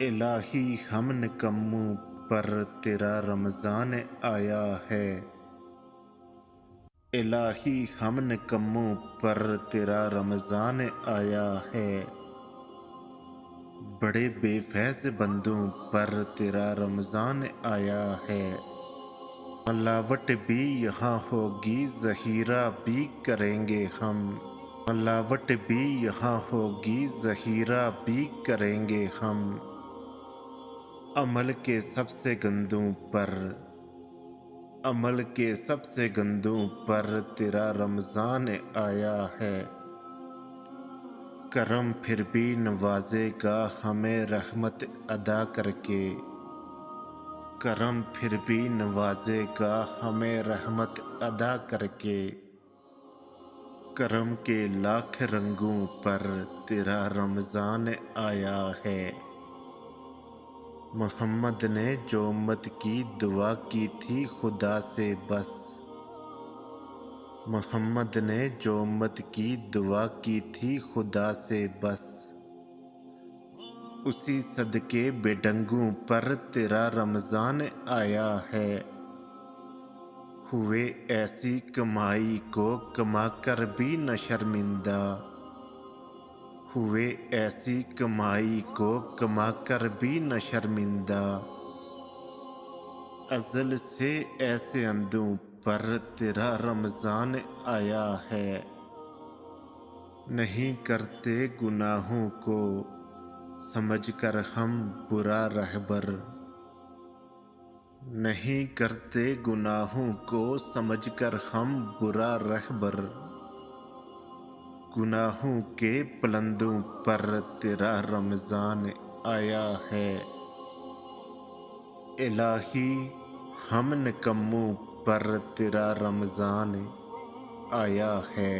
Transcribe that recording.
الہی ہم نکموں پر تیرا رمضان آیا ہے، الہی ہم نکموں پر تیرا رمضان آیا ہے، بڑے بے فیض بندوں پر تیرا رمضان آیا ہے، ملاوٹ بھی یہاں ہوگی ذخیرہ بھی کریں گے ہم، ملاوٹ بھی یہاں ہوگی ذخیرہ بھی کریں گے ہم، عمل کے سب سے گندوں پر، عمل کے سب سے گندوں پر تیرا رمضان آیا ہے، کرم پھر بھی نوازے گا ہمیں رحمت ادا کر کے، کرم پھر بھی نوازے گا ہمیں رحمت ادا کر کے، کرم کے لاکھ رنگوں پر تیرا رمضان آیا ہے، محمد نے جو امت کی دعا کی تھی خدا سے بس، محمد نے جو امت کی دعا کی تھی خدا سے بس، اسی صدقے بے ڈنگوں پر تیرا رمضان آیا ہے، ہوئے ایسی کمائی کو کما کر بھی نہ شرمندہ، ہوئے ایسی کمائی کو کما کر بھی نہ شرمندہ، ازل سے ایسے اندھوں پر تیرا رمضان آیا ہے، نہیں کرتے گناہوں کو سمجھ کر ہم برا رہبر، نہیں کرتے گناہوں کو سمجھ کر ہم برا رہبر، گناہوں کے پلندوں پر تیرا رمضان آیا ہے، الہی ہم نکموں پر تیرا رمضان آیا ہے۔